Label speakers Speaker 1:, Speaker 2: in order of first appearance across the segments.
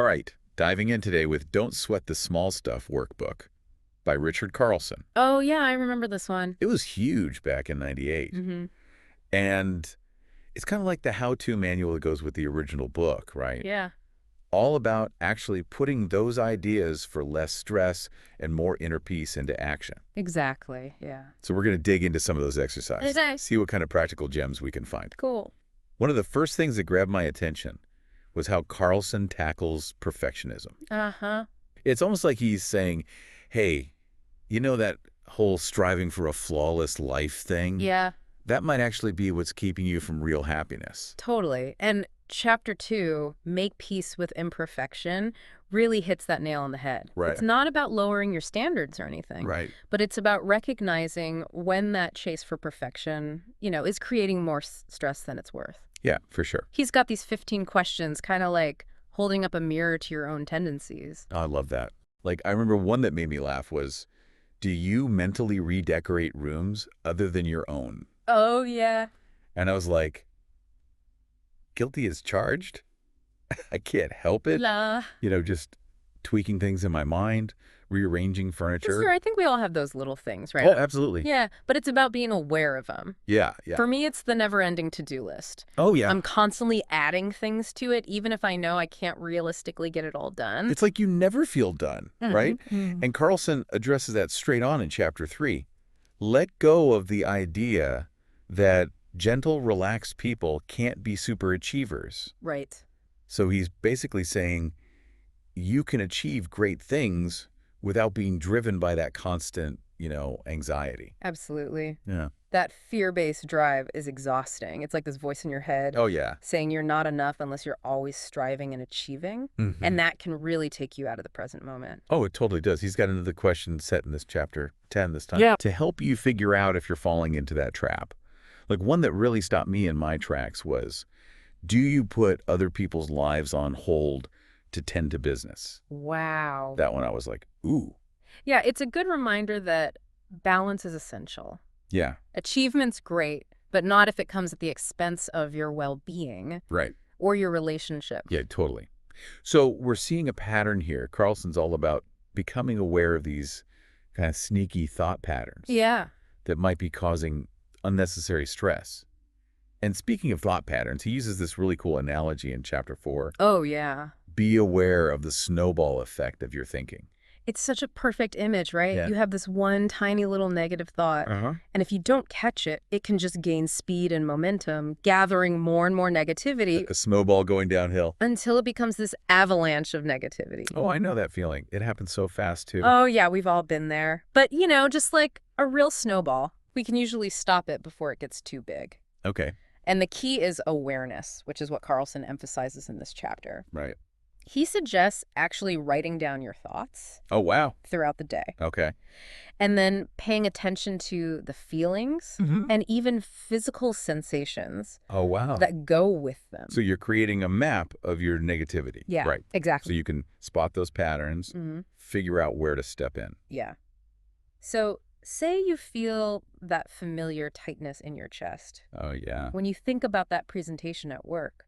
Speaker 1: All right, diving in today with Don't Sweat the Small Stuff Workbook by Richard Carlson.
Speaker 2: Oh, yeah, I remember this one.
Speaker 1: It was huge back in '98.
Speaker 2: Mm-hmm.
Speaker 1: And it's kind of like the how-to manual that goes with the original book, right?
Speaker 2: Yeah,
Speaker 1: All about actually putting those ideas for less stress and more inner peace into action.
Speaker 2: exactly. Yeah.
Speaker 1: So we're going to dig into some of those exercises,
Speaker 2: Okay.
Speaker 1: see what kind of practical gems we can find.
Speaker 2: Cool.
Speaker 1: One of the first things that grabbed my attention was how Carlson tackles perfectionism.
Speaker 2: Uh-huh.
Speaker 1: It's almost like he's saying, hey, you know that whole striving for a flawless life thing?
Speaker 2: Yeah,
Speaker 1: That might actually be what's keeping you from real happiness.
Speaker 2: totally. And chapter 2, Make Peace with Imperfection, really hits that nail on the head.
Speaker 1: Right.
Speaker 2: It's not about lowering your standards or anything,
Speaker 1: Right.
Speaker 2: but it's about recognizing when that chase for perfection, is creating more stress than it's worth.
Speaker 1: Yeah, for sure.
Speaker 2: He's got these 15 questions, kind of like holding up a mirror to your own tendencies.
Speaker 1: I love that. Like, I remember one that made me laugh was, do you mentally redecorate rooms other than your own?
Speaker 2: Oh, yeah.
Speaker 1: And I was like, guilty as charged? I can't help it.
Speaker 2: La.
Speaker 1: Just tweaking things in my mind, rearranging furniture.
Speaker 2: Sure, I think we all have those little things, right?
Speaker 1: Oh, absolutely.
Speaker 2: Yeah, but it's about being aware of them.
Speaker 1: Yeah, yeah.
Speaker 2: For me, it's the never-ending to-do list.
Speaker 1: Oh, yeah.
Speaker 2: I'm constantly adding things to it, even if I know I can't realistically get it all done.
Speaker 1: It's like you never feel done, right?
Speaker 2: Mhm.
Speaker 1: And Carlson addresses that straight on in chapter 3. Let go of the idea that gentle, relaxed people can't be superachievers.
Speaker 2: Right.
Speaker 1: So he's basically saying you can achieve great things without being driven by that constant, anxiety.
Speaker 2: Absolutely.
Speaker 1: Yeah.
Speaker 2: That fear-based drive is exhausting. It's like this voice in your head
Speaker 1: Oh, yeah.
Speaker 2: saying you're not enough unless you're always striving and achieving,
Speaker 1: Mhm.
Speaker 2: and that can really take you out of the present moment.
Speaker 1: Oh, it totally does. He's got another question set in this chapter 10 this time.
Speaker 2: Yeah.
Speaker 1: To help you figure out if you're falling into that trap. Like one that really stopped me in my tracks was, do you put other people's lives on hold to tend to business?
Speaker 2: Wow.
Speaker 1: That one I was like, ooh.
Speaker 2: Yeah, it's a good reminder that balance is essential.
Speaker 1: Yeah,
Speaker 2: Achievement's great, but not if it comes at the expense of your well-being
Speaker 1: right.
Speaker 2: or your relationship.
Speaker 1: Yeah, totally. So we're seeing a pattern here. Carlson's all about becoming aware of these kind of sneaky thought patterns
Speaker 2: Yeah.
Speaker 1: that might be causing unnecessary stress. And speaking of thought patterns, he uses this really cool analogy in chapter 4.
Speaker 2: Oh, yeah.
Speaker 1: Be aware of the snowball effect of your thinking.
Speaker 2: It's such a perfect image, right?
Speaker 1: Yeah.
Speaker 2: You have this one tiny little negative thought,
Speaker 1: Uh-huh.
Speaker 2: and if you don't catch it, it can just gain speed and momentum, gathering more and more negativity
Speaker 1: A snowball going downhill.
Speaker 2: until it becomes this avalanche of negativity.
Speaker 1: Oh, I know that feeling. It happens so fast, too.
Speaker 2: Oh, yeah, we've all been there. But, just like a real snowball, we can usually stop it before it gets too big.
Speaker 1: Okay,
Speaker 2: And the key is awareness, which is what Carlson emphasizes in this chapter.
Speaker 1: right.
Speaker 2: He suggests actually writing down your thoughts
Speaker 1: Oh, wow.
Speaker 2: throughout the day
Speaker 1: Okay.
Speaker 2: and then paying attention to the feelings and even physical sensations
Speaker 1: Oh, wow.
Speaker 2: that go with them.
Speaker 1: So you're creating a map of your negativity.
Speaker 2: Yeah,
Speaker 1: Right. So
Speaker 2: exactly.
Speaker 1: you can spot those patterns,
Speaker 2: Mhm.
Speaker 1: figure out where to step in.
Speaker 2: Yeah. So say you feel that familiar tightness in your chest
Speaker 1: Oh, yeah.
Speaker 2: when you think about that presentation at work.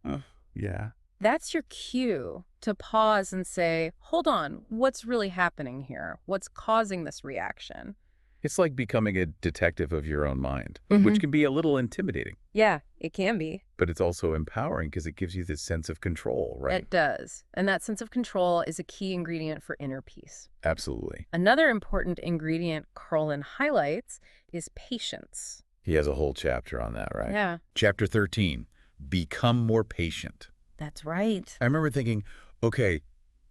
Speaker 1: Yeah.
Speaker 2: That's your cue to pause and say, hold on, what's really happening here? What's causing this reaction?
Speaker 1: It's like becoming a detective of your own mind,
Speaker 2: Mhm.
Speaker 1: which can be a little intimidating,
Speaker 2: Yeah, it can be.
Speaker 1: but it's also empowering because it gives you this sense of control, right?
Speaker 2: It does. And that sense of control is a key ingredient for inner peace.
Speaker 1: Absolutely.
Speaker 2: Another important ingredient Carlin highlights is patience.
Speaker 1: He has a whole chapter on that, right?
Speaker 2: Yeah,
Speaker 1: Chapter 13, Become More Patient.
Speaker 2: that's right.
Speaker 1: I remember thinking, okay,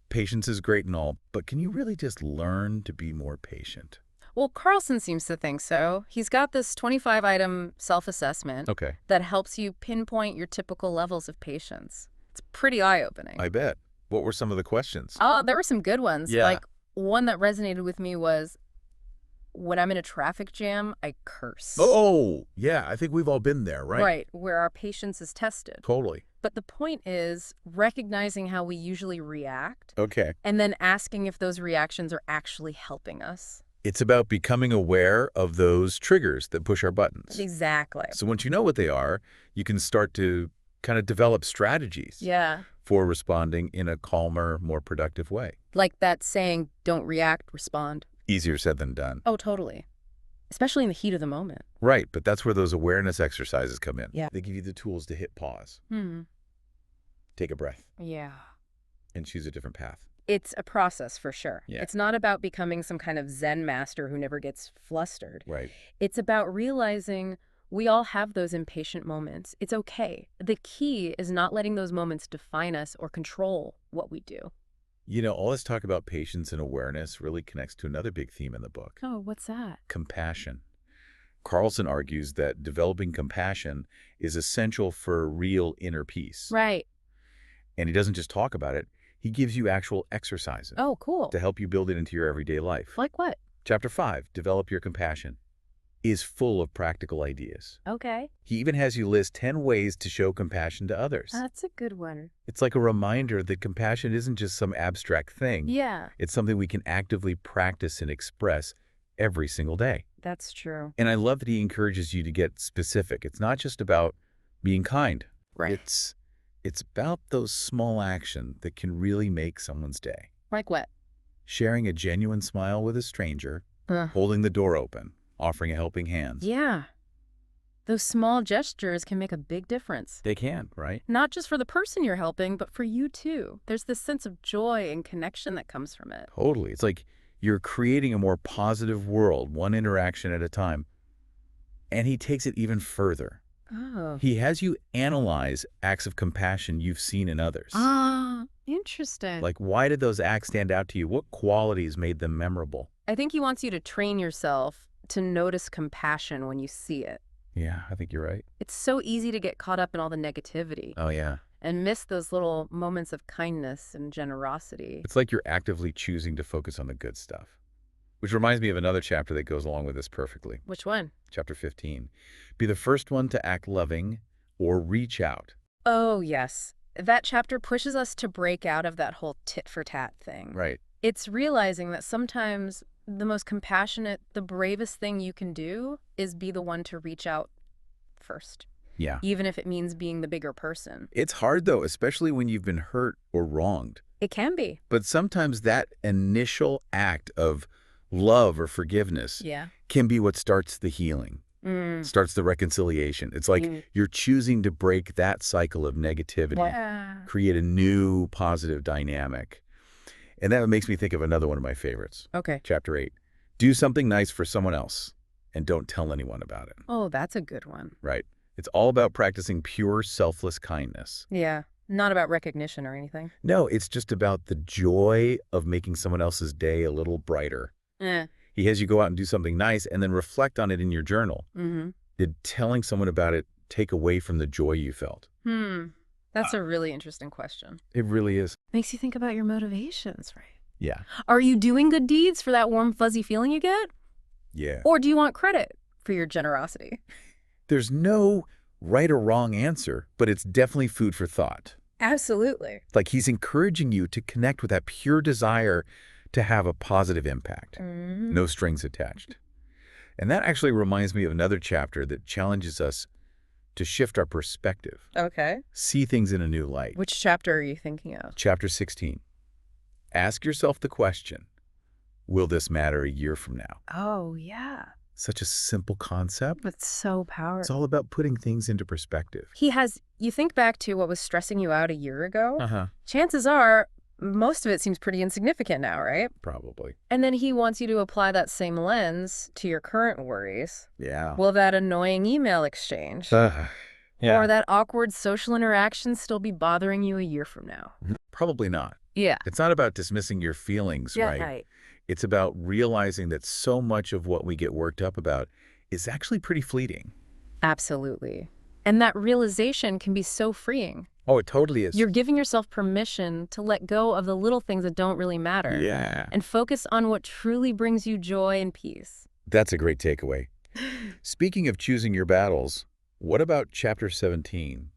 Speaker 1: patience is great and all, but can you really just learn to be more patient?
Speaker 2: Well, Carlson seems to think so. He's got this 25-item self-assessment
Speaker 1: Okay,
Speaker 2: that helps you pinpoint your typical levels of patience. It's pretty eye-opening.
Speaker 1: I bet. What were some of the questions?
Speaker 2: Oh, there were some good ones.
Speaker 1: Yeah.
Speaker 2: Like, one that resonated with me was, when I'm in a traffic jam, I curse.
Speaker 1: Oh, yeah, I think we've all been there, right?
Speaker 2: Right, where our patience is tested.
Speaker 1: Totally.
Speaker 2: But the point is recognizing how we usually react
Speaker 1: Okay.
Speaker 2: and then asking if those reactions are actually helping us.
Speaker 1: It's about becoming aware of those triggers that push our buttons.
Speaker 2: Exactly.
Speaker 1: So once you know what they are, you can start to kind of develop strategies
Speaker 2: Yeah.
Speaker 1: for responding in a calmer, more productive way.
Speaker 2: Like that saying, don't react, respond.
Speaker 1: Easier said than done.
Speaker 2: Oh, totally. Especially in the heat of the moment.
Speaker 1: Right, but that's where those awareness exercises come in.
Speaker 2: Yeah.
Speaker 1: They give you the tools to hit pause, take a breath,
Speaker 2: Yeah.
Speaker 1: and choose a different path.
Speaker 2: It's a process for sure.
Speaker 1: Yeah.
Speaker 2: It's not about becoming some kind of Zen master who never gets flustered.
Speaker 1: Right.
Speaker 2: It's about realizing we all have those impatient moments. It's okay. The key is not letting those moments define us or control what we do.
Speaker 1: You know, all this talk about patience and awareness really connects to another big theme in the book,
Speaker 2: Oh, what's that?
Speaker 1: compassion. Carlson argues that developing compassion is essential for real inner peace.
Speaker 2: Right.
Speaker 1: And he doesn't just talk about it, he gives you actual exercises
Speaker 2: Oh, cool.
Speaker 1: to help you build it into your everyday life.
Speaker 2: Like what?
Speaker 1: Chapter 5, Develop Your Compassion, is full of practical ideas.
Speaker 2: Okay.
Speaker 1: He even has you list 10 ways to show compassion to others.
Speaker 2: That's a good one.
Speaker 1: It's like a reminder that compassion isn't just some abstract thing.
Speaker 2: Yeah,
Speaker 1: It's something we can actively practice and express every single day.
Speaker 2: that's true.
Speaker 1: And I love that he encourages you to get specific. It's not just about being kind.
Speaker 2: Right.
Speaker 1: It's about those small actions that can really make someone's day.
Speaker 2: Like what?
Speaker 1: Sharing a genuine smile with a stranger,
Speaker 2: Uh,
Speaker 1: holding the door open, offering a helping hand.
Speaker 2: yeah. Those small gestures can make a big difference.
Speaker 1: They can, right?
Speaker 2: Not just for the person you're helping, but for you too. There's this sense of joy and connection that comes from it.
Speaker 1: Totally. It's like you're creating a more positive world, one interaction at a time. And he takes it even further.
Speaker 2: Oh.
Speaker 1: He has you analyze acts of compassion you've seen in others.
Speaker 2: Ah, interesting.
Speaker 1: Like, why did those acts stand out to you? What qualities made them memorable?
Speaker 2: I think he wants you to train yourself to notice compassion when you see it.
Speaker 1: Yeah, I think you're right.
Speaker 2: It's so easy to get caught up in all the negativity
Speaker 1: Oh, yeah.
Speaker 2: and miss those little moments of kindness and generosity.
Speaker 1: It's like you're actively choosing to focus on the good stuff. Which reminds me of another chapter that goes along with this perfectly.
Speaker 2: Which one?
Speaker 1: Chapter 15. Be the first one to act loving or reach out.
Speaker 2: Oh, yes. That chapter pushes us to break out of that whole tit-for-tat thing.
Speaker 1: Right.
Speaker 2: It's realizing that sometimes the most compassionate, the bravest thing you can do is be the one to reach out first,
Speaker 1: Yeah.
Speaker 2: even if it means being the bigger person.
Speaker 1: It's hard, though, especially when you've been hurt or wronged.
Speaker 2: It can be.
Speaker 1: But sometimes that initial act of love or forgiveness
Speaker 2: Yeah.
Speaker 1: can be what starts the healing, starts the reconciliation. It's like you're choosing to break that cycle of negativity,
Speaker 2: Yeah.
Speaker 1: create a new positive dynamic. And that makes me think of another one of my favorites.
Speaker 2: Okay.
Speaker 1: Chapter 8. Do something nice for someone else and don't tell anyone about it.
Speaker 2: Oh, that's a good one.
Speaker 1: Right. It's all about practicing pure, selfless kindness.
Speaker 2: Yeah. Not about recognition or anything.
Speaker 1: No, it's just about the joy of making someone else's day a little brighter.
Speaker 2: Eh.
Speaker 1: He has you go out and do something nice and then reflect on it in your journal.
Speaker 2: Mm-hmm.
Speaker 1: Did telling someone about it take away from the joy you felt?
Speaker 2: That's a really interesting question.
Speaker 1: It really is.
Speaker 2: Makes you think about your motivations, right?
Speaker 1: Yeah.
Speaker 2: Are you doing good deeds for that warm, fuzzy feeling you get?
Speaker 1: Yeah.
Speaker 2: Or do you want credit for your generosity?
Speaker 1: There's no right or wrong answer, but it's definitely food for thought.
Speaker 2: Absolutely.
Speaker 1: Like he's encouraging you to connect with that pure desire to have a positive impact. No strings attached. And that actually reminds me of another chapter that challenges us to shift our perspective,
Speaker 2: Okay.
Speaker 1: see things in a new light.
Speaker 2: Which chapter are you thinking of?
Speaker 1: Chapter 16. Ask yourself the question, will this matter a year from now?
Speaker 2: Oh, yeah.
Speaker 1: Such a simple concept.
Speaker 2: But so powerful.
Speaker 1: It's all about putting things into perspective.
Speaker 2: You think back to what was stressing you out a year ago,
Speaker 1: Uh-huh.
Speaker 2: chances are most of it seems pretty insignificant now, right?
Speaker 1: Probably.
Speaker 2: And then he wants you to apply that same lens to your current worries.
Speaker 1: Yeah.
Speaker 2: Will that annoying email exchange
Speaker 1: Yeah.
Speaker 2: or that awkward social interaction still be bothering you a year from now?
Speaker 1: Probably not.
Speaker 2: Yeah.
Speaker 1: It's not about dismissing your feelings, right? It's about realizing that so much of what we get worked up about is actually pretty fleeting.
Speaker 2: Absolutely. And that realization can be so freeing.
Speaker 1: Oh, it totally is.
Speaker 2: You're giving yourself permission to let go of the little things that don't really matter.
Speaker 1: Yeah.
Speaker 2: And focus on what truly brings you joy and peace.
Speaker 1: That's a great takeaway. Speaking of choosing your battles, what about chapter 17?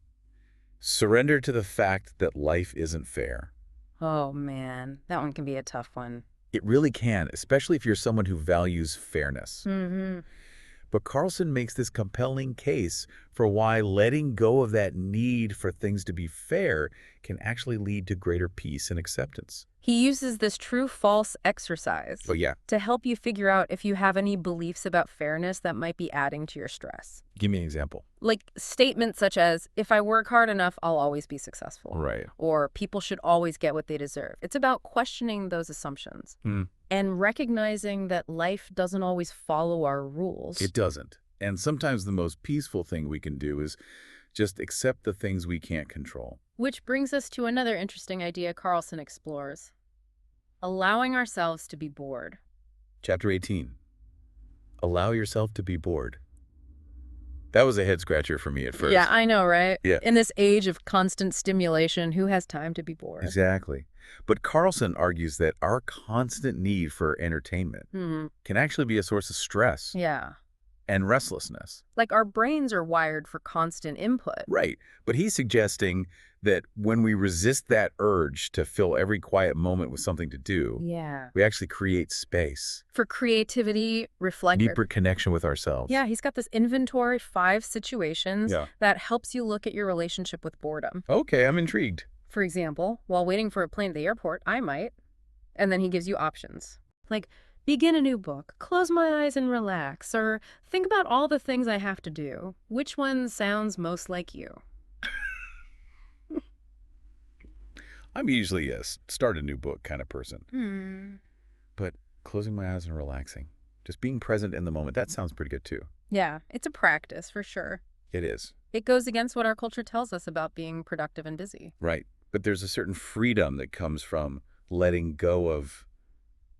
Speaker 1: Surrender to the fact that life isn't fair.
Speaker 2: Oh, man. That one can be a tough one.
Speaker 1: It really can, especially if you're someone who values fairness.
Speaker 2: Mm-hmm.
Speaker 1: But Carlson makes this compelling case for why letting go of that need for things to be fair can actually lead to greater peace and acceptance.
Speaker 2: He uses this true-false exercise
Speaker 1: Oh, yeah.
Speaker 2: to help you figure out if you have any beliefs about fairness that might be adding to your stress.
Speaker 1: Give me an example.
Speaker 2: Like statements such as, if I work hard enough, I'll always be successful.
Speaker 1: Right.
Speaker 2: Or people should always get what they deserve. It's about questioning those assumptions and recognizing that life doesn't always follow our rules.
Speaker 1: It doesn't. And sometimes the most peaceful thing we can do is just accept the things we can't control.
Speaker 2: Which brings us to another interesting idea Carlson explores. Allowing ourselves to be bored.
Speaker 1: Chapter 18. Allow yourself to be bored. That was a head-scratcher for me at first.
Speaker 2: Yeah, I know, right?
Speaker 1: Yeah.
Speaker 2: In this age of constant stimulation, who has time to be bored?
Speaker 1: Exactly. But Carlson argues that our constant need for entertainment can actually be a source of stress
Speaker 2: Yeah.
Speaker 1: and restlessness.
Speaker 2: Like our brains are wired for constant input.
Speaker 1: Right. But he's suggesting that when we resist that urge to fill every quiet moment with something to do,
Speaker 2: Yeah.
Speaker 1: we actually create space,
Speaker 2: For creativity, reflect.
Speaker 1: deeper connection with ourselves.
Speaker 2: Yeah, he's got this inventory, 5 situations
Speaker 1: Yeah.
Speaker 2: that helps you look at your relationship with boredom.
Speaker 1: Okay, I'm intrigued.
Speaker 2: For example, while waiting for a plane at the airport, I might. And then he gives you options. Like, begin a new book, close my eyes and relax, or think about all the things I have to do. Which one sounds most like you?
Speaker 1: I'm usually a start a new book kind of person. But closing my eyes and relaxing, just being present in the moment, that sounds pretty good too.
Speaker 2: Yeah, it's a practice for sure.
Speaker 1: It is.
Speaker 2: It goes against what our culture tells us about being productive and busy.
Speaker 1: Right. But there's a certain freedom that comes from letting go of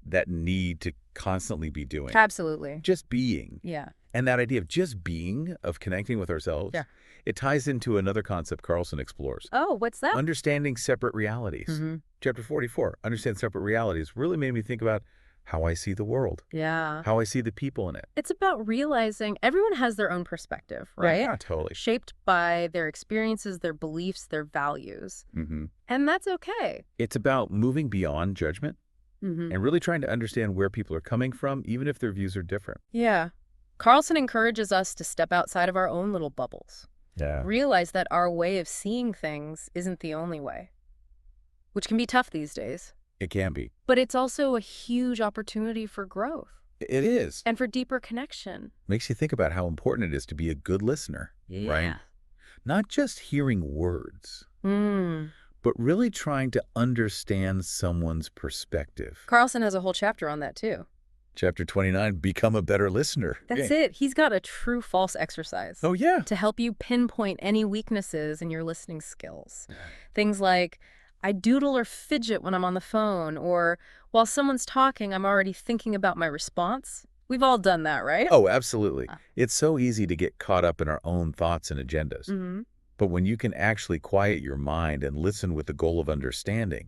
Speaker 1: that need to constantly be doing.
Speaker 2: Absolutely.
Speaker 1: Just being.
Speaker 2: Yeah.
Speaker 1: And that idea of just being, of connecting with ourselves,
Speaker 2: Yeah.
Speaker 1: it ties into another concept Carlson explores.
Speaker 2: Oh, what's that?
Speaker 1: Understanding separate realities. Chapter 44, Understand Separate Realities, really made me think about how I see the world,
Speaker 2: Yeah.
Speaker 1: how I see the people in it.
Speaker 2: It's about realizing everyone has their own perspective, right?
Speaker 1: Yeah, totally.
Speaker 2: Shaped by their experiences, their beliefs, their values. And that's okay.
Speaker 1: It's about moving beyond judgment and really trying to understand where people are coming from, even if their views are different.
Speaker 2: Yeah. Carlson encourages us to step outside of our own little bubbles.
Speaker 1: Yeah.
Speaker 2: Realize that our way of seeing things isn't the only way, which can be tough these days.
Speaker 1: It can be.
Speaker 2: But it's also a huge opportunity for growth
Speaker 1: It is.
Speaker 2: and for deeper connection.
Speaker 1: Makes you think about how important it is to be a good listener, right? Not just hearing words, but really trying to understand someone's perspective.
Speaker 2: Carlson has a whole chapter on that too.
Speaker 1: Chapter 29, Become a Better Listener.
Speaker 2: That's it. He's got a true-false exercise.
Speaker 1: Oh, yeah.
Speaker 2: To help you pinpoint any weaknesses in your listening skills. Things like, I doodle or fidget when I'm on the phone, or while someone's talking, I'm already thinking about my response. We've all done that, right?
Speaker 1: Oh, absolutely. It's so easy to get caught up in our own thoughts and agendas. But when you can actually quiet your mind and listen with the goal of understanding,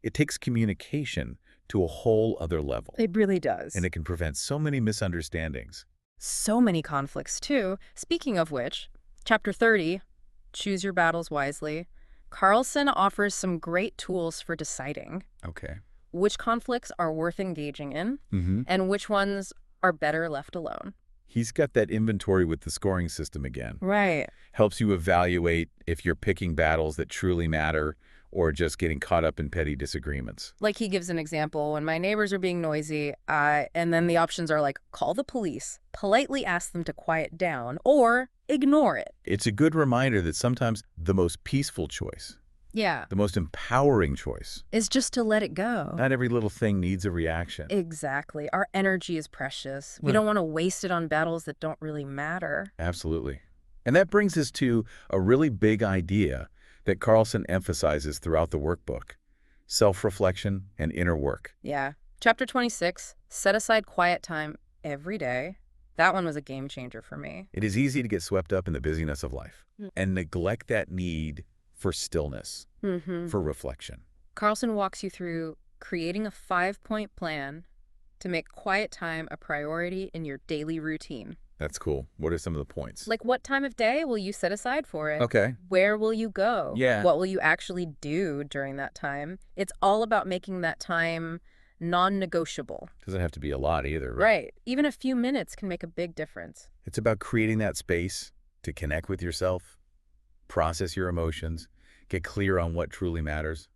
Speaker 1: it takes communication to a whole other level.
Speaker 2: It really does.
Speaker 1: And it can prevent so many misunderstandings.
Speaker 2: So many conflicts, too. Speaking of which, Chapter 30, Choose Your Battles Wisely, Carlson offers some great tools for deciding
Speaker 1: Okay.
Speaker 2: which conflicts are worth engaging in and which ones are better left alone.
Speaker 1: He's got that inventory with the scoring system again.
Speaker 2: Right.
Speaker 1: Helps you evaluate if you're picking battles that truly matter or just getting caught up in petty disagreements.
Speaker 2: Like he gives an example, when my neighbors are being noisy, and then the options are like, call the police, politely ask them to quiet down, or ignore it.
Speaker 1: It's a good reminder that sometimes the most peaceful choice,
Speaker 2: Yeah.
Speaker 1: the most empowering choice,
Speaker 2: Is just to let it go.
Speaker 1: not every little thing needs a reaction.
Speaker 2: Exactly. Our energy is precious. We don't want to waste it on battles that don't really matter.
Speaker 1: Absolutely. And that brings us to a really big idea that Carlson emphasizes throughout the workbook: self-reflection and inner work.
Speaker 2: Yeah. Chapter 26, set aside quiet time every day. That one was a game changer for me.
Speaker 1: It is easy to get swept up in the busyness of life and neglect that need for stillness, for reflection.
Speaker 2: Carlson walks you through creating a 5-point plan to make quiet time a priority in your daily routine.
Speaker 1: That's cool. What are some of the points?
Speaker 2: Like, what time of day will you set aside for it?
Speaker 1: Okay.
Speaker 2: Where will you go?
Speaker 1: Yeah.
Speaker 2: What will you actually do during that time? It's all about making that time non-negotiable.
Speaker 1: Doesn't have to be a lot either, right?
Speaker 2: Right. Even a few minutes can make a big difference.
Speaker 1: It's about creating that space to connect with yourself, process your emotions, get clear on what truly matters.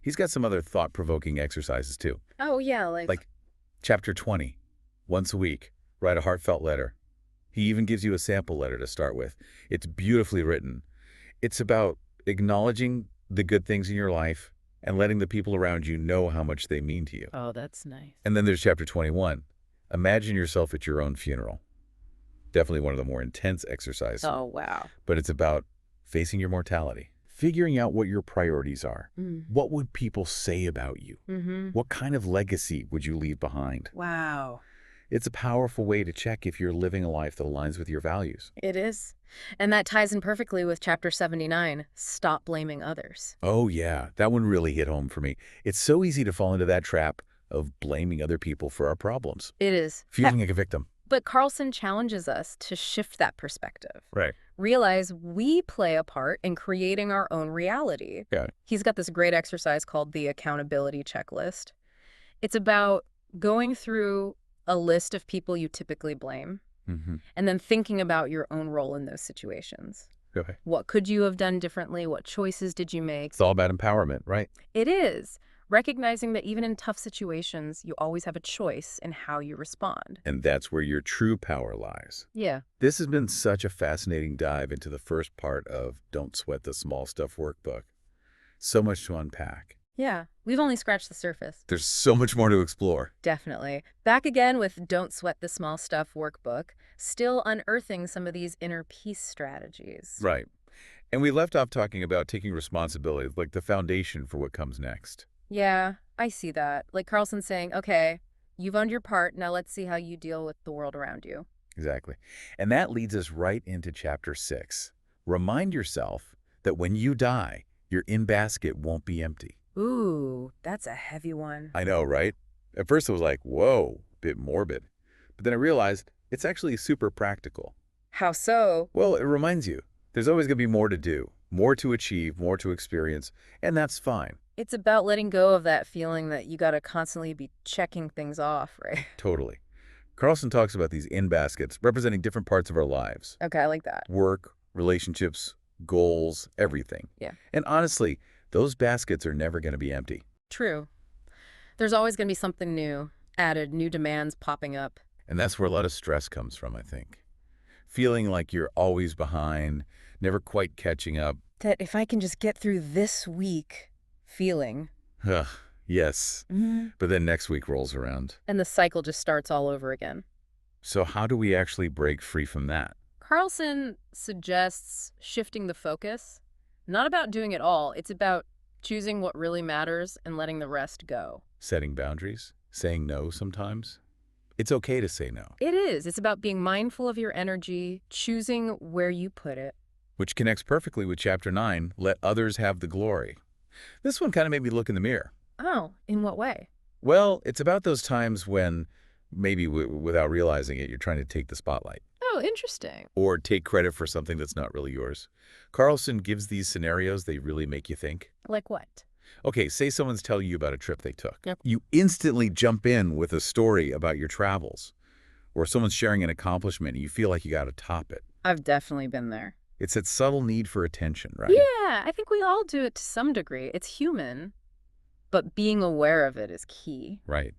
Speaker 1: He's got some other thought-provoking exercises too.
Speaker 2: Oh, yeah, like,
Speaker 1: Like chapter 20, once a week, write a heartfelt letter. He even gives you a sample letter to start with. It's beautifully written. It's about acknowledging the good things in your life and letting the people around you know how much they mean to you.
Speaker 2: oh, that's nice.
Speaker 1: And then there's chapter 21. Imagine yourself at your own funeral. Definitely one of the more intense exercises.
Speaker 2: Oh, wow.
Speaker 1: But it's about facing your mortality, figuring out what your priorities are. What would people say about you? What kind of legacy would you leave behind?
Speaker 2: Wow.
Speaker 1: It's a powerful way to check if you're living a life that aligns with your values.
Speaker 2: It is. And that ties in perfectly with chapter 79, Stop Blaming Others.
Speaker 1: Oh yeah, that one really hit home for me. It's so easy to fall into that trap of blaming other people for our problems,
Speaker 2: It is.
Speaker 1: feeling like a victim.
Speaker 2: But Carlson challenges us to shift that perspective.
Speaker 1: Right.
Speaker 2: Realize we play a part in creating our own reality.
Speaker 1: Yeah.
Speaker 2: He's got this great exercise called the accountability checklist. It's about going through a list of people you typically blame and then thinking about your own role in those situations.
Speaker 1: Okay.
Speaker 2: What could you have done differently? What choices did you make?
Speaker 1: It's all about empowerment, right?
Speaker 2: It is. Recognizing that even in tough situations, you always have a choice in how you respond.
Speaker 1: And that's where your true power lies.
Speaker 2: Yeah.
Speaker 1: This has been such a fascinating dive into the first part of Don't Sweat the Small Stuff workbook. So much to unpack.
Speaker 2: Yeah. We've only scratched the surface.
Speaker 1: There's so much more to explore.
Speaker 2: Definitely. Back again with Don't Sweat the Small Stuff workbook, still unearthing some of these inner peace strategies.
Speaker 1: Right. And we left off talking about taking responsibility, like the foundation for what comes next.
Speaker 2: Yeah, I see that. Like Carlson saying, okay, you've owned your part, now let's see how you deal with the world around you.
Speaker 1: Exactly. And that leads us right into chapter 6. Remind yourself that when you die, your in-basket won't be empty.
Speaker 2: Ooh, that's a heavy one.
Speaker 1: I know, right? At first I was like, whoa, bit morbid. But then I realized it's actually super practical.
Speaker 2: How so?
Speaker 1: Well, it reminds you, there's always going to be more to do, more to achieve, more to experience, and that's fine.
Speaker 2: It's about letting go of that feeling that you got to constantly be checking things off, right?
Speaker 1: Totally. Carlson talks about these in-baskets representing different parts of our lives.
Speaker 2: Okay, I like that.
Speaker 1: Work, relationships, goals, everything.
Speaker 2: Yeah.
Speaker 1: And honestly, those baskets are never going to be empty.
Speaker 2: True. There's always going to be something new, added, new demands popping up.
Speaker 1: And that's where a lot of stress comes from, I think. Feeling like you're always behind, never quite catching up.
Speaker 2: That if I can just get through this week, feeling.
Speaker 1: Ugh, yes. But then next week rolls around.
Speaker 2: And the cycle just starts all over again.
Speaker 1: So how do we actually break free from that?
Speaker 2: Carlson suggests shifting the focus. Not about doing it all. It's about choosing what really matters and letting the rest go.
Speaker 1: Setting boundaries? Saying no sometimes? It's okay to say no.
Speaker 2: It is. It's about being mindful of your energy, choosing where you put it.
Speaker 1: Which connects perfectly with chapter 9, Let Others Have the Glory. This one kind of made me look in the mirror.
Speaker 2: Oh, in what way?
Speaker 1: Well, it's about those times when, maybe without realizing it, you're trying to take the spotlight.
Speaker 2: Oh, interesting.
Speaker 1: Or take credit for something that's not really yours. Carlson gives these scenarios, they really make you think.
Speaker 2: Like what?
Speaker 1: Okay, say someone's telling you about a trip they took.
Speaker 2: Yep.
Speaker 1: You instantly jump in with a story about your travels. Or someone's sharing an accomplishment and you feel like you got to top it.
Speaker 2: I've definitely been there.
Speaker 1: It's that subtle need for attention, right?
Speaker 2: Yeah, I think we all do it to some degree. It's human, but being aware of it is key.
Speaker 1: Right.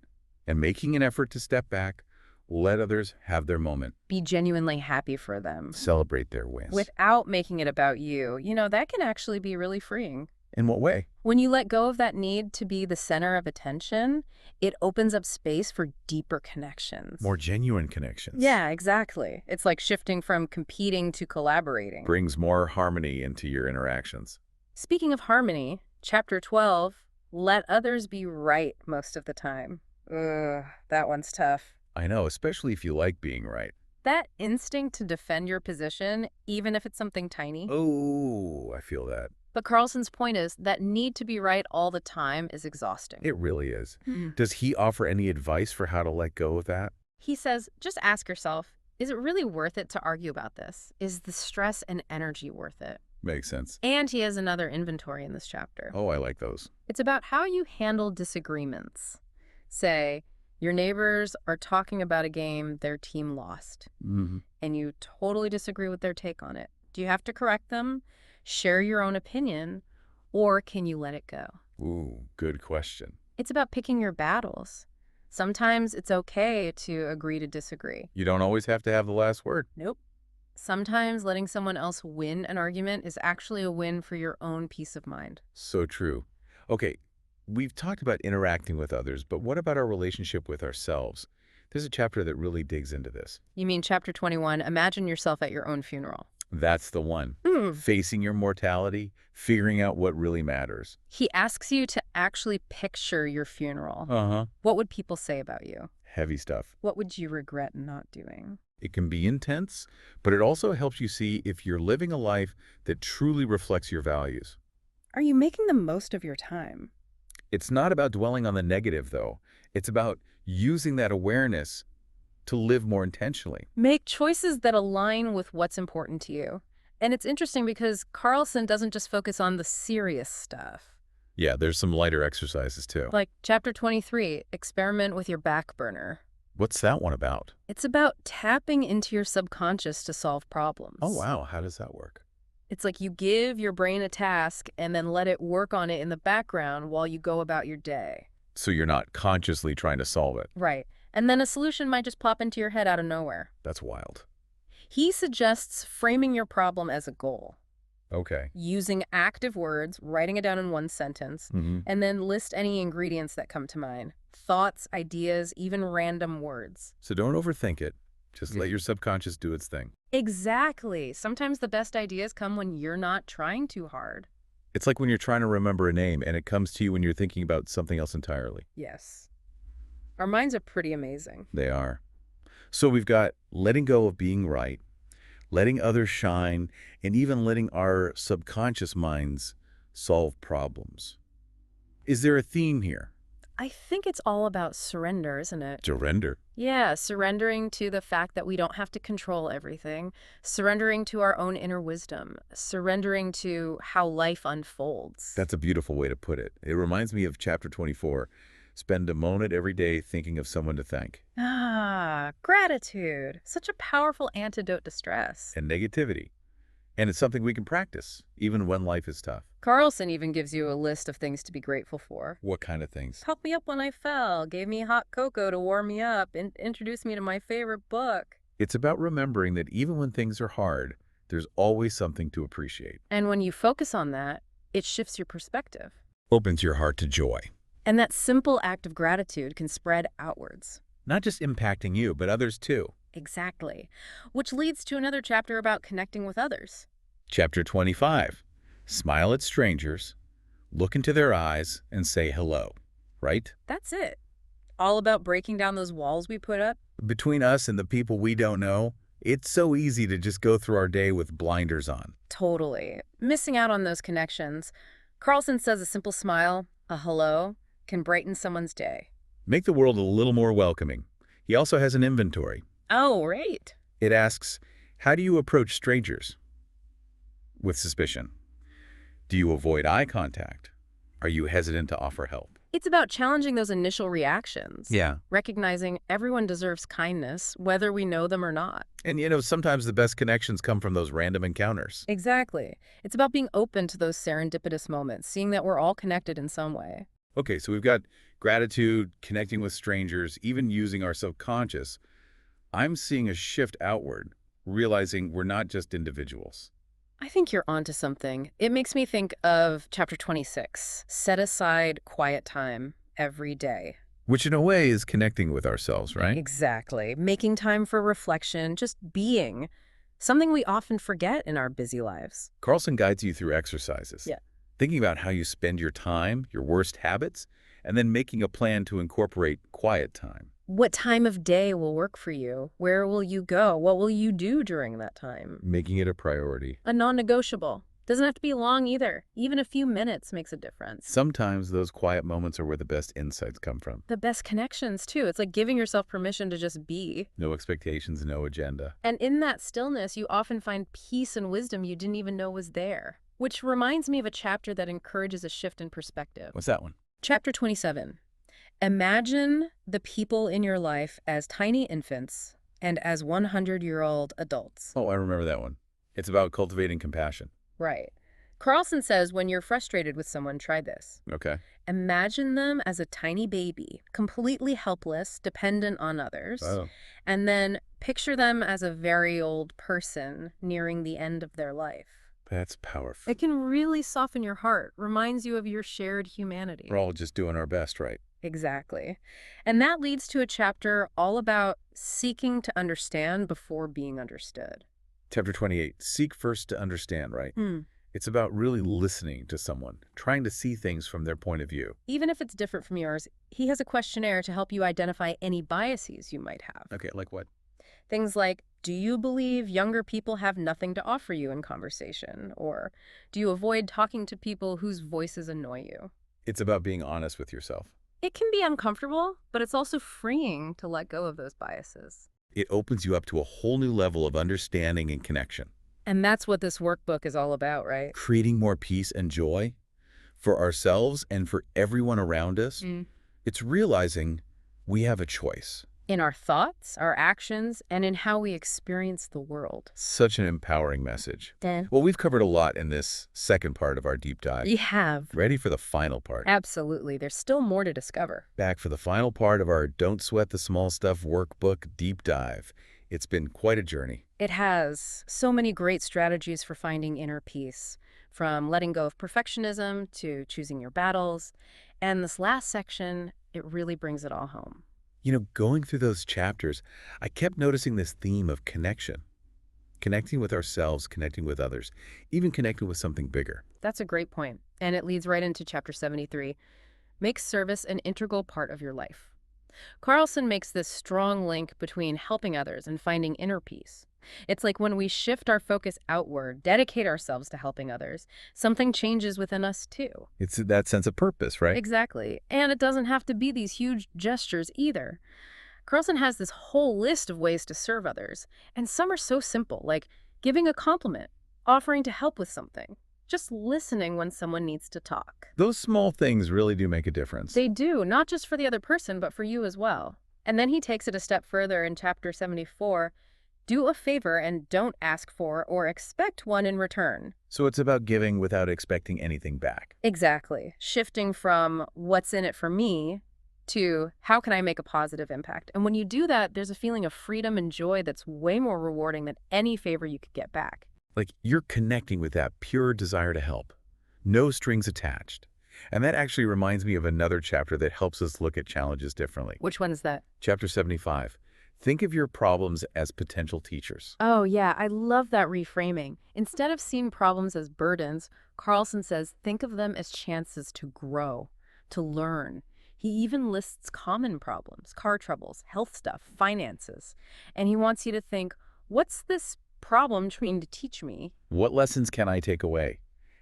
Speaker 1: And making an effort to step back, let others have their moment.
Speaker 2: Be genuinely happy for them.
Speaker 1: Celebrate their wins.
Speaker 2: Without making it about you. You know, that can actually be really freeing.
Speaker 1: In what way?
Speaker 2: When you let go of that need to be the center of attention, it opens up space for deeper connections.
Speaker 1: More genuine connections.
Speaker 2: Yeah, exactly. It's like shifting from competing to collaborating.
Speaker 1: Brings more harmony into your interactions.
Speaker 2: Speaking of harmony, chapter 12, let others be right most of the time. Ugh, that one's tough.
Speaker 1: I know, especially if you like being right.
Speaker 2: That instinct to defend your position, even if it's something tiny.
Speaker 1: Oh, I feel that.
Speaker 2: But Carlson's point is that need to be right all the time is exhausting.
Speaker 1: It really is.
Speaker 2: Mm.
Speaker 1: Does he offer any advice for how to let go of that?
Speaker 2: He says, just ask yourself, is it really worth it to argue about this? Is the stress and energy worth it?
Speaker 1: Makes sense.
Speaker 2: And he has another inventory in this chapter.
Speaker 1: Oh, I like those.
Speaker 2: It's about how you handle disagreements. Say, Your neighbors are talking about a game their team lost,
Speaker 1: Hmm.
Speaker 2: and you totally disagree with their take on it. Do you have to correct them, share your own opinion, or can you let it go?
Speaker 1: Ooh, good question.
Speaker 2: It's about picking your battles. Sometimes it's okay to agree to disagree.
Speaker 1: You don't always have to have the last word.
Speaker 2: Nope. Sometimes letting someone else win an argument is actually a win for your own peace of mind.
Speaker 1: So true. Okay, we've talked about interacting with others, but what about our relationship with ourselves? There's a chapter that really digs into this.
Speaker 2: You mean chapter 21, imagine yourself at your own funeral.
Speaker 1: That's the one.
Speaker 2: Hmm.
Speaker 1: Facing your mortality, figuring out what really matters.
Speaker 2: He asks you to actually picture your funeral.
Speaker 1: Uh-huh.
Speaker 2: What would people say about you?
Speaker 1: Heavy stuff.
Speaker 2: What would you regret not doing?
Speaker 1: It can be intense, but it also helps you see if you're living a life that truly reflects your values.
Speaker 2: Are you making the most of your time?
Speaker 1: It's not about dwelling on the negative, though. It's about using that awareness to live more intentionally.
Speaker 2: Make choices that align with what's important to you. And it's interesting because Carlson doesn't just focus on the serious stuff.
Speaker 1: Yeah, there's some lighter exercises, too.
Speaker 2: Like chapter 23, experiment with your back burner.
Speaker 1: What's that one about?
Speaker 2: It's about tapping into your subconscious to solve problems.
Speaker 1: Oh, wow. How does that work?
Speaker 2: It's like you give your brain a task and then let it work on it in the background while you go about your day.
Speaker 1: So you're not consciously trying to solve it.
Speaker 2: Right. And then a solution might just pop into your head out of nowhere.
Speaker 1: That's wild.
Speaker 2: He suggests framing your problem as a goal,
Speaker 1: Okay.
Speaker 2: using active words, writing it down in one sentence,
Speaker 1: Mm-hmm.
Speaker 2: and then list any ingredients that come to mind. Thoughts, ideas, even random words.
Speaker 1: So don't overthink it. Just let your subconscious do its thing.
Speaker 2: Exactly. Sometimes the best ideas come when you're not trying too hard.
Speaker 1: It's like when you're trying to remember a name and it comes to you when you're thinking about something else entirely.
Speaker 2: Yes. Our minds are pretty amazing.
Speaker 1: They are. So we've got letting go of being right, letting others shine, and even letting our subconscious minds solve problems. Is there a theme here?
Speaker 2: I think it's all about surrender, isn't it?
Speaker 1: Surrender.
Speaker 2: Yeah, surrendering to the fact that we don't have to control everything, surrendering to our own inner wisdom, surrendering to how life unfolds.
Speaker 1: That's a beautiful way to put it. It reminds me of chapter 24. Spend a moment every day thinking of someone to thank.
Speaker 2: Gratitude. Such a powerful antidote to stress.
Speaker 1: And negativity. And it's something we can practice, even when life is tough.
Speaker 2: Carlson even gives you a list of things to be grateful for.
Speaker 1: What kind of things?
Speaker 2: Helped me up when I fell, gave me hot cocoa to warm me up, and introduced me to my favorite book.
Speaker 1: It's about remembering that even when things are hard, there's always something to appreciate.
Speaker 2: And when you focus on that, it shifts your perspective.
Speaker 1: Opens your heart to joy.
Speaker 2: And that simple act of gratitude can spread outwards.
Speaker 1: Not just impacting you, but others too.
Speaker 2: Exactly. Which leads to another chapter about connecting with others.
Speaker 1: Chapter 25. Smile at strangers, look into their eyes, and say hello. Right?
Speaker 2: That's it. All about breaking down those walls we put up.
Speaker 1: Between us and the people we don't know, it's so easy to just go through our day with blinders on.
Speaker 2: Totally. Missing out on those connections. Carlson says a simple smile, a hello, can brighten someone's day.
Speaker 1: Make the world a little more welcoming. He also has an inventory.
Speaker 2: Oh, right.
Speaker 1: It asks, how do you approach strangers? With suspicion. Do you avoid eye contact? Are you hesitant to offer help?
Speaker 2: It's about challenging those initial reactions.
Speaker 1: Yeah.
Speaker 2: Recognizing everyone deserves kindness, whether we know them or not.
Speaker 1: And sometimes the best connections come from those random encounters.
Speaker 2: Exactly. It's about being open to those serendipitous moments, seeing that we're all connected in some way.
Speaker 1: Okay, so we've got gratitude, connecting with strangers, even using our subconscious. I'm seeing a shift outward, realizing we're not just individuals.
Speaker 2: I think you're onto something. It makes me think of chapter 26, set aside quiet time every day.
Speaker 1: Which in a way is connecting with ourselves, right?
Speaker 2: Exactly. Making time for reflection, just being, something we often forget in our busy lives.
Speaker 1: Carlson guides you through exercises.
Speaker 2: Yeah.
Speaker 1: Thinking about how you spend your time, your worst habits, and then making a plan to incorporate quiet time.
Speaker 2: What time of day will work for you? Where will you go? What will you do during that time?
Speaker 1: Making it a priority.
Speaker 2: A non-negotiable. Doesn't have to be long either. Even a few minutes makes a difference.
Speaker 1: Sometimes those quiet moments are where the best insights come from.
Speaker 2: The best connections, too. It's like giving yourself permission to just be.
Speaker 1: No expectations, no agenda.
Speaker 2: And in that stillness, you often find peace and wisdom you didn't even know was there. Which reminds me of a chapter that encourages a shift in perspective.
Speaker 1: What's that one?
Speaker 2: Chapter 27. Imagine the people in your life as tiny infants and as 100-year-old adults.
Speaker 1: Oh, I remember that one. It's about cultivating compassion.
Speaker 2: Right. Carlson says when you're frustrated with someone, try this.
Speaker 1: Okay.
Speaker 2: Imagine them as a tiny baby, completely helpless, dependent on others,
Speaker 1: Oh,
Speaker 2: and then picture them as a very old person nearing the end of their life.
Speaker 1: that's powerful.
Speaker 2: It can really soften your heart, reminds you of your shared humanity.
Speaker 1: We're all just doing our best, right?
Speaker 2: Exactly. And that leads to a chapter all about seeking to understand before being understood.
Speaker 1: Chapter 28, seek first to understand, right?
Speaker 2: Hmm.
Speaker 1: It's about really listening to someone, trying to see things from their point of view.
Speaker 2: Even if it's different from yours, he has a questionnaire to help you identify any biases you might have.
Speaker 1: Okay, like what?
Speaker 2: Things like, do you believe younger people have nothing to offer you in conversation? Or do you avoid talking to people whose voices annoy you?
Speaker 1: It's about being honest with yourself.
Speaker 2: It can be uncomfortable, but it's also freeing to let go of those biases.
Speaker 1: It opens you up to a whole new level of understanding and connection.
Speaker 2: And that's what this workbook is all about, right?
Speaker 1: Creating more peace and joy for ourselves and for everyone around us. It's realizing we have a choice.
Speaker 2: In our thoughts, our actions, and in how we experience the world.
Speaker 1: Such an empowering message.
Speaker 2: Dan?
Speaker 1: Well, we've covered a lot in this second part of our deep dive.
Speaker 2: You have.
Speaker 1: Ready for the final part?
Speaker 2: Absolutely. There's still more to discover.
Speaker 1: Back for the final part of our Don't Sweat the Small Stuff workbook deep dive. It's been quite a journey.
Speaker 2: It has so many great strategies for finding inner peace, from letting go of perfectionism to choosing your battles. And this last section, it really brings it all home.
Speaker 1: You know, going through those chapters, I kept noticing this theme of connection. Connecting with ourselves, connecting with others, even connecting with something bigger.
Speaker 2: That's a great point. And it leads right into chapter 73. Make service an integral part of your life. Carlson makes this strong link between helping others and finding inner peace. It's like when we shift our focus outward, dedicate ourselves to helping others, something changes within us too.
Speaker 1: It's that sense of purpose, right?
Speaker 2: Exactly. And it doesn't have to be these huge gestures either. Carlson has this whole list of ways to serve others, and some are so simple, like giving a compliment, offering to help with something, just listening when someone needs to talk.
Speaker 1: Those small things really do make a difference.
Speaker 2: They do, not just for the other person, but for you as well. And then he takes it a step further in chapter 74. Do a favor and don't ask for or expect one in return.
Speaker 1: So it's about giving without expecting anything back.
Speaker 2: Exactly. Shifting from what's in it for me to how can I make a positive impact? And when you do that, there's a feeling of freedom and joy that's way more rewarding than any favor you could get back.
Speaker 1: Like you're connecting with that pure desire to help. No strings attached. And that actually reminds me of another chapter that helps us look at challenges differently.
Speaker 2: Which one is that?
Speaker 1: Chapter 75. Think of your problems as potential teachers.
Speaker 2: Oh, yeah, I love that reframing. Instead of seeing problems as burdens, Carlson says think of them as chances to grow, to learn. He even lists common problems, car troubles, health stuff, finances. And he wants you to think, what's this problem trying to teach me?
Speaker 1: What lessons can I take away?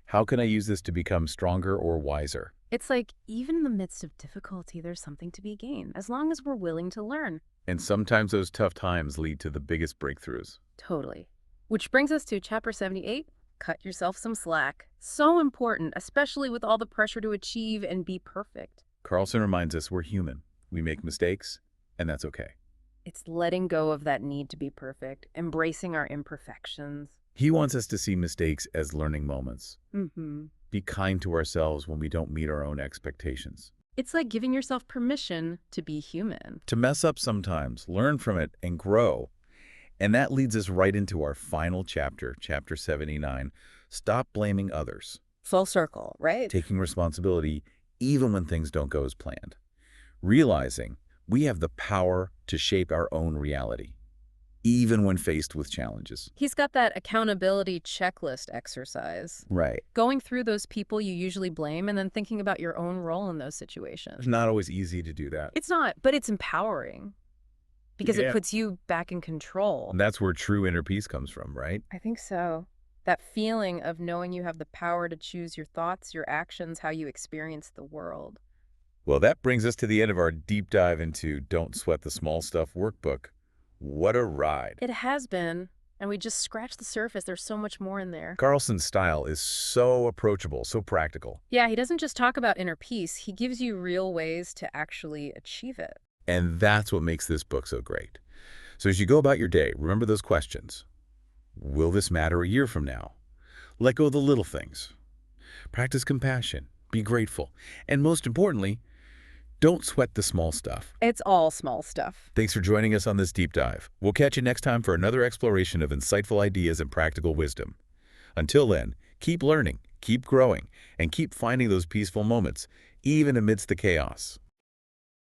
Speaker 1: How can I use this to become stronger or wiser?
Speaker 2: It's like even in the midst of difficulty, there's something to be gained, as long as we're willing to learn.
Speaker 1: And sometimes those tough times lead to the biggest breakthroughs.
Speaker 2: Totally. Which brings us to chapter 78, cut yourself some slack. So important, especially with all the pressure to achieve and be perfect.
Speaker 1: Carlson reminds us we're human. We make mistakes, and that's okay.
Speaker 2: It's letting go of that need to be perfect, embracing our imperfections.
Speaker 1: He wants us to see mistakes as learning moments.
Speaker 2: Mm-hmm.
Speaker 1: Be kind to ourselves when we don't meet our own expectations.
Speaker 2: It's like giving yourself permission to be human.
Speaker 1: To mess up sometimes, learn from it, and grow. And that leads us right into our final chapter, chapter 79. Stop blaming others.
Speaker 2: Full circle, right?
Speaker 1: Taking responsibility even when things don't go as planned. Realizing we have the power to shape our own reality, even when faced with challenges.
Speaker 2: He's got that accountability checklist exercise.
Speaker 1: Right.
Speaker 2: Going through those people you usually blame and then thinking about your own role in those
Speaker 1: It's
Speaker 2: situations.
Speaker 1: not always easy to do that.
Speaker 2: It's not, but it's empowering because
Speaker 1: Yeah.
Speaker 2: it puts you back in control.
Speaker 1: And that's where true inner peace comes from, right?
Speaker 2: I think so. That feeling of knowing you have the power to choose your thoughts, your actions, how you experience the world.
Speaker 1: Well, that brings us to the end of our deep dive into Don't Sweat the Small Stuff workbook. What a ride.
Speaker 2: It has been. And we just scratch the surface. There's so much more in there.
Speaker 1: Carlson's style is so approachable, so practical.
Speaker 2: Yeah, he doesn't just talk about inner peace. He gives you real ways to actually achieve it.
Speaker 1: And that's what makes this book so great. So as you go about your day, remember those questions. Will this matter a year from now? Let go of the little things. Practice compassion. Be grateful. And most importantly, don't sweat the small stuff.
Speaker 2: It's all small stuff.
Speaker 1: Thanks for joining us on this deep dive. We'll catch you next time for another exploration of insightful ideas and practical wisdom. Until then, keep learning, keep growing, and keep finding those peaceful moments, even amidst the chaos.